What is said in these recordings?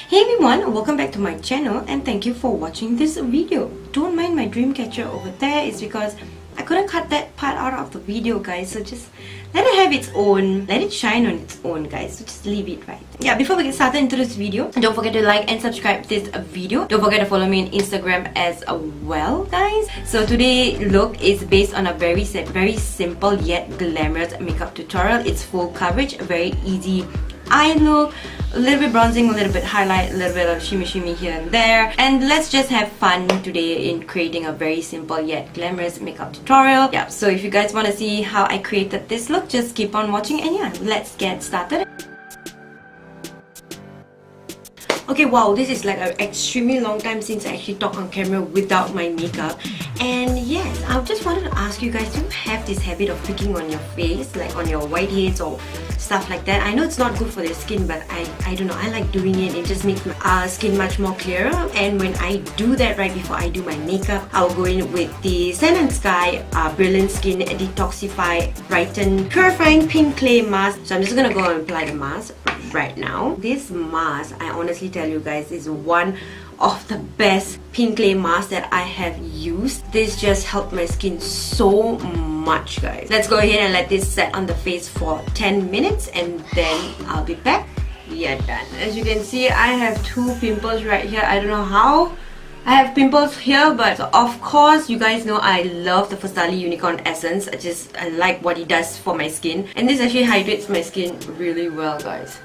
Hey everyone, welcome back to my channel and thank you for watching this video. Don't mind my dream catcher over there, it's because I couldn't cut that part out of the video, guys, so just let it have its own, let it shine on its own, guys, so just leave it right. Yeah, before we get started into this video, don't forget to like and subscribe to this video. Don't forget to follow me on Instagram as well, guys. So today's look is based on a very simple yet glamorous makeup tutorial. It's full coverage, a very easy eye look, a little bit bronzing, a little bit highlight, a little bit of shimmy here and there, and let's just have fun today in creating a very simple yet glamorous makeup tutorial. Yeah, so if you guys want to see how I created this look, just keep on watching and yeah, let's get started. Okay, wow, this is like an extremely long time since I actually talk on camera without my makeup. And yes, I just wanted to ask you guys, do you have this habit of picking on your face, like on your whiteheads or stuff like that? I know it's not good for your skin, but I don't know, I like doing it. It just makes my skin much more clearer. And when I do that right before I do my makeup, I'll go in with the Sun & Sky Brilliant Skin Detoxify Brighten Purifying Pink Clay Mask. So I'm just gonna go and apply the mask right now. This mask, I honestly tell you guys, is one of the best pink clay masks that I have used. This just helped my skin so much, guys. Let's go ahead and let this set on the face for 10 minutes and then I'll be back. We are done. As you can see, I have two pimples right here. I don't know how I have pimples here, but of course you guys know I love the Farsali Unicorn Essence. I like what it does for my skin, and this actually hydrates my skin really well, guys.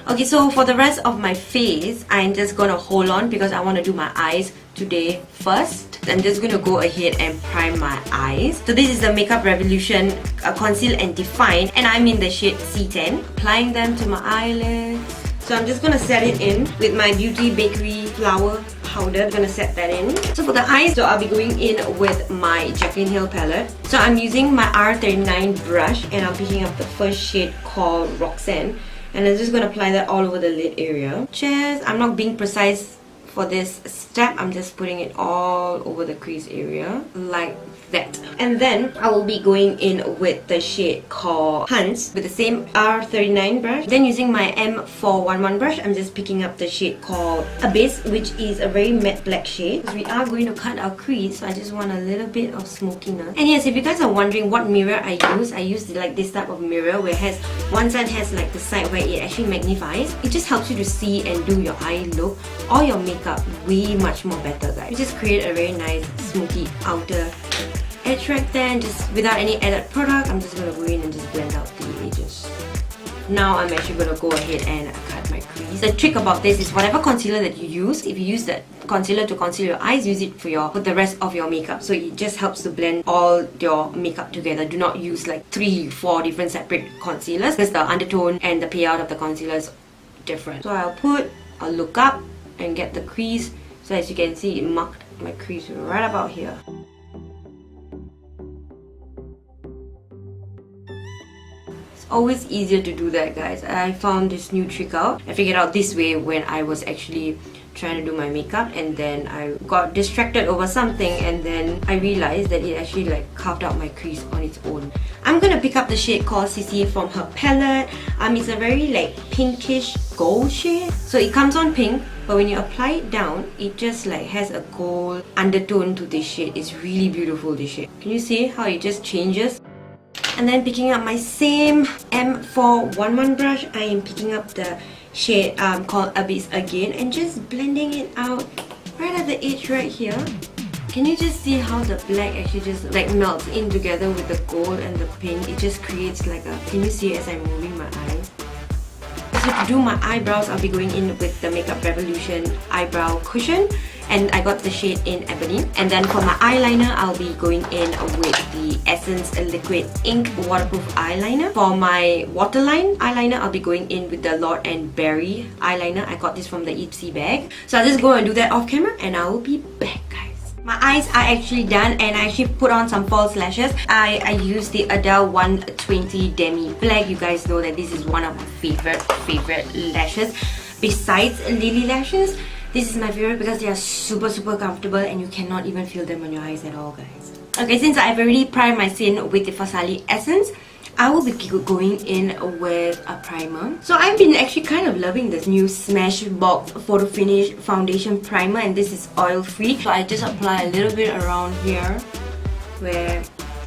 Okay, so for the rest of my face, I'm just gonna hold on because I want to do my eyes today first. I'm just gonna go ahead and prime my eyes. So this is the Makeup Revolution Conceal and Define, and I'm in the shade C10. Applying them to my eyelids. So I'm just gonna set it in with my Beauty Bakerie Flower Powder. I'm gonna set that in. So for the eyes, so I'll be going in with my Jaclyn Hill palette. So I'm using my R39 brush and I'm picking up the first shade called Roxanne. And I'm just going to apply that all over the lid area. I'm not being precise for this step. I'm just putting it all over the crease area like that. And then I will be going in with the shade called Buns with the same R39 brush. Then using my M411 brush, I'm just picking up the shade called Abyss, which is a very matte black shade. We are going to cut our crease, so I just want a little bit of smokiness. And yes, if you guys are wondering what mirror I use like this type of mirror where it has one side has like the side where it actually magnifies. It just helps you to see and do your eye look or your makeup way much more better, guys. You just create a very nice smoky outer edge right there, and just without any added product, I'm just gonna go in and just blend out the edges. Now I'm actually gonna go ahead and cut my crease. The trick about this is whatever concealer that you use, if you use that concealer to conceal your eyes, use it for the rest of your makeup. So it just helps to blend all your makeup together. Do not use like 3-4 different separate concealers because the undertone and the payout of the concealer is different. So I'll look up and get the crease. So as you can see, it marked my crease right about here. Always easier to do that, guys. I found this new trick out. I figured out this way when I was actually trying to do my makeup, and then I got distracted over something, and then I realized that it actually like carved out my crease on its own. I'm gonna pick up the shade called Sissy from her palette. It's a very like pinkish gold shade. So it comes on pink, but when you apply it down, it just like has a gold undertone to this shade. It's really beautiful, this shade. Can you see how it just changes? And then picking up my same M411 brush, I am picking up the shade called Abyss again and just blending it out right at the edge right here. Can you just see how the black actually just like melts in together with the gold and the pink? It just creates like a... Can you see as I'm moving my eyes? So to do my eyebrows, I'll be going in with the Makeup Revolution Eyebrow Cushion. And I got the shade in Ebony. And then for my eyeliner, I'll be going in with the Essence Liquid Ink Waterproof Eyeliner. For my waterline eyeliner, I'll be going in with the Lord & Berry eyeliner. I got this from the Ipsy bag. So I'll just go and do that off camera and I will be back, guys. My eyes are actually done and I actually put on some false lashes. I used the Ardell 120 Demi Black. You guys know that this is one of my favorite lashes. Besides Lily lashes, this is my favorite because they are super comfortable and you cannot even feel them on your eyes at all, guys. Okay, since I've already primed my skin with the Farsali Essence, I will be going in with a primer. So I've been actually kind of loving this new Smashbox Photo Finish Foundation Primer, and this is oil free. So I just apply a little bit around here where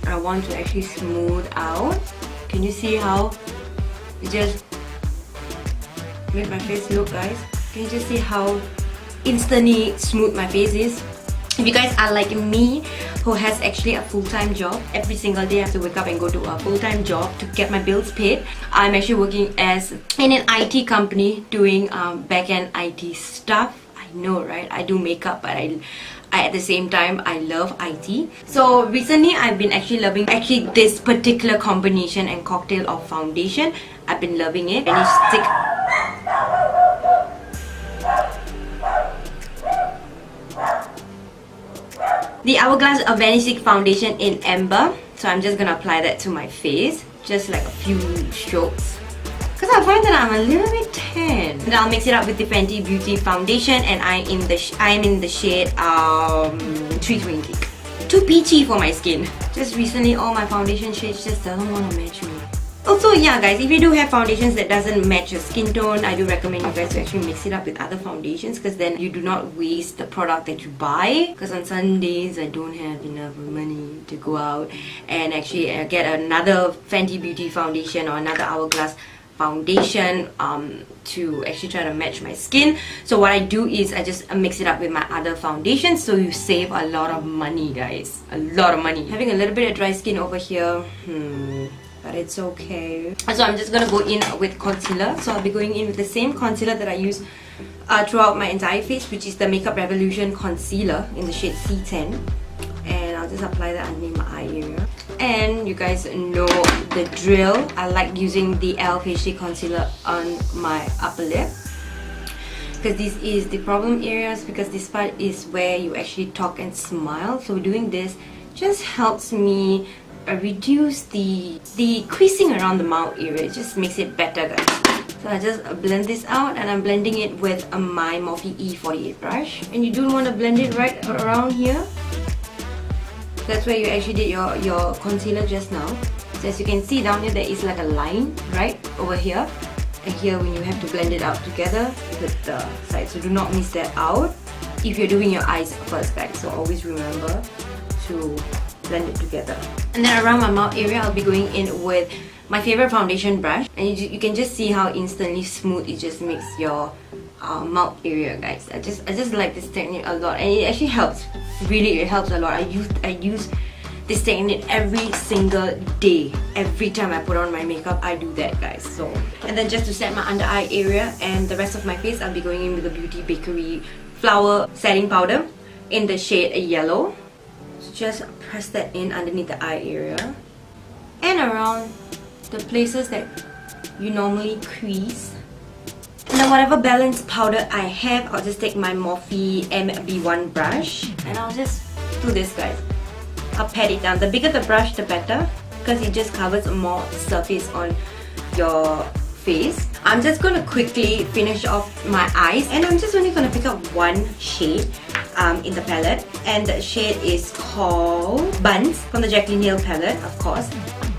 I want to actually smooth out. Can you see how it just made my face look, guys? Can you just see how instantly smooth my face is? If you guys are like me, who has actually a full-time job, every single day I have to wake up and go to a full-time job to get my bills paid. I'm actually working as in an IT company doing back-end IT stuff. I know, right? I do makeup, but I at the same time I love IT. So recently I've been actually loving this particular combination and cocktail of foundation. I've been loving it. Vanish stick. The Hourglass Vanish Stick Foundation in Amber. So I'm just gonna apply that to my face. Just like a few strokes. Because I find that I'm a little bit tan. And I'll mix it up with the Fenty Beauty Foundation, and I'm in the shade 320. Too peachy for my skin. Just recently all my foundation shades just doesn't want to match me. Also, yeah guys, if you do have foundations that doesn't match your skin tone, I do recommend you guys to actually mix it up with other foundations, because then you do not waste the product that you buy. Because on some days I don't have enough money to go out and actually get another Fenty Beauty foundation or another Hourglass foundation to actually try to match my skin. So what I do is I just mix it up with my other foundations, so you save a lot of money, guys. A lot of money. Having a little bit of dry skin over here, but it's okay. So I'm just gonna go in with concealer. So I'll be going in with the same concealer that I use throughout my entire face, which is the Makeup Revolution concealer in the shade C10. And I'll just apply that underneath my eye area. And you guys know the drill. I like using the e.l.f. HD concealer on my upper lip, because this is the problem areas, because this part is where you actually talk and smile. So doing this just helps me reduce the creasing around the mouth area. It just makes it better, guys. So I just blend this out, and I'm blending it with my Morphe E48 brush. And you do want to blend it right around here. That's where you actually did your concealer just now. So as you can see down here, there is like a line right over here. And here when you have to blend it out together with the side. So do not miss that out if you're doing your eyes first, guys. So always remember to blend it together. And then around my mouth area, I'll be going in with my favorite foundation brush. And you can just see how instantly smooth it just makes your mouth area, guys. I just like this technique a lot, and it actually helps. Really, it helps a lot. I use this technique every single day. Every time I put on my makeup, I do that, guys. So, and then just to set my under eye area and the rest of my face, I'll be going in with the Beauty Bakerie Flower Setting Powder in the shade Yellow. So just press that in underneath the eye area and around the places that you normally crease. And then whatever balance powder I have, I'll just take my Morphe MB1 brush and I'll just do this, guys. I'll pat it down. The bigger the brush, the better, because it just covers more surface on your face. I'm just going to quickly finish off my eyes, and I'm just only going to pick up one shade in the palette, and the shade is called Buns from the Jaclyn Hill palette, of course.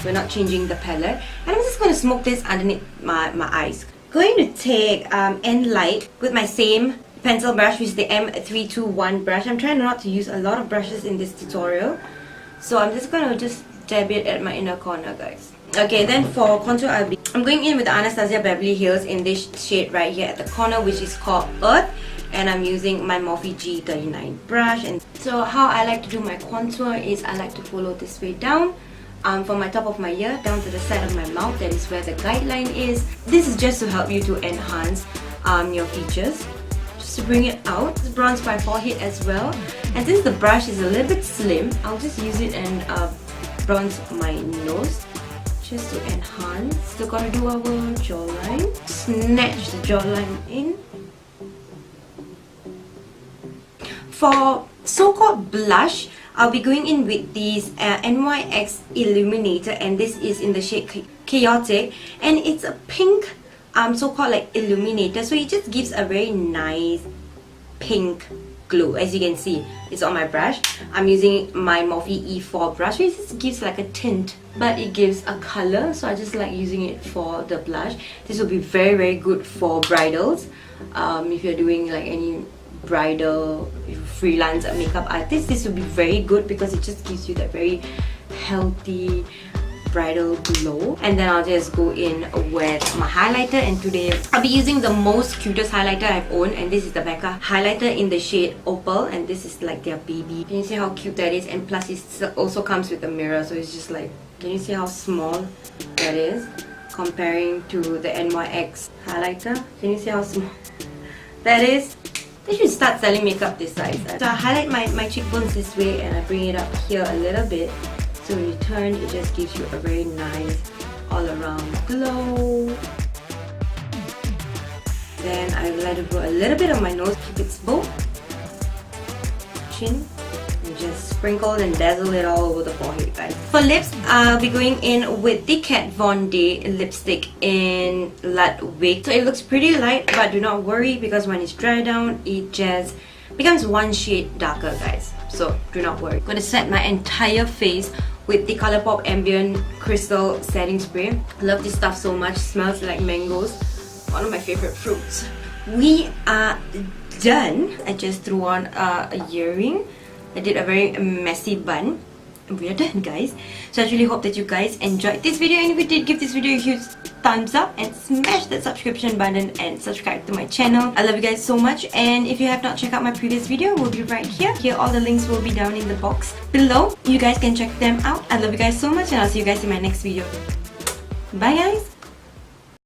We're not changing the palette. And I'm just going to smoke this underneath my eyes. Going to take Enlight with my same pencil brush, which is the M321 brush. I'm trying not to use a lot of brushes in this tutorial, so I'm just going to just dab it at my inner corner, guys. Okay, then for contour, I'm going in with the Anastasia Beverly Hills in this shade right here at the corner, which is called Earth, and I'm using my Morphe G39 brush. And so how I like to do my contour is I like to follow this way down. From my top of my ear down to the side of my mouth, that is where the guideline is. This is just to help you to enhance your features. Just to bring it out. Just bronze my forehead as well. And since the brush is a little bit slim, I'll just use it and bronze my nose, just to enhance. Still gotta do our jawline. Snatch the jawline in. For so-called blush, I'll be going in with this NYX Illuminator, and this is in the shade Chaotic, and it's a pink so-called like illuminator, so it just gives a very nice pink glow. As you can see, it's on my brush. I'm using my Morphe E4 brush, which just gives like a tint, but it gives a color, so I just like using it for the blush. This will be very, very good for bridals. If you're doing like any bridal freelance makeup artist, this will be very good because it just gives you that very healthy bridal glow. And then I'll just go in with my highlighter, and today I'll be using the most cutest highlighter I've owned, and this is the Becca highlighter in the shade Opal, and this is like their baby. Can you see how cute that is? And plus it also comes with a mirror, so it's just like, can you see how small that is comparing to the NYX highlighter? Can you see how small that is? They should start selling makeup this size. So I highlight my cheekbones this way, and I bring it up here a little bit. So when you turn, it just gives you a very nice all-around glow. Then I let it go a little bit on my nose, keep it bow, chin, and just sprinkle and dazzle it all over the forehead, guys. For lips, I'll be going in with the Kat Von D lipstick in Ludwig. So it looks pretty light, but do not worry because when it's dry down, it just becomes one shade darker, guys. So do not worry. I'm going to set my entire face with the Colourpop Ambient Crystal Setting Spray. I love this stuff so much. Smells like mangoes. One of my favorite fruits. We are done. I just threw on a earring. I did a very messy bun. And we are done, guys. So I really hope that you guys enjoyed this video. And if you did, give this video a huge thumbs up and smash that subscription button and subscribe to my channel. I love you guys so much. And if you have not checked out my previous video, we'll be right here. Here, all the links will be down in the box below. You guys can check them out. I love you guys so much, and I'll see you guys in my next video. Bye, guys.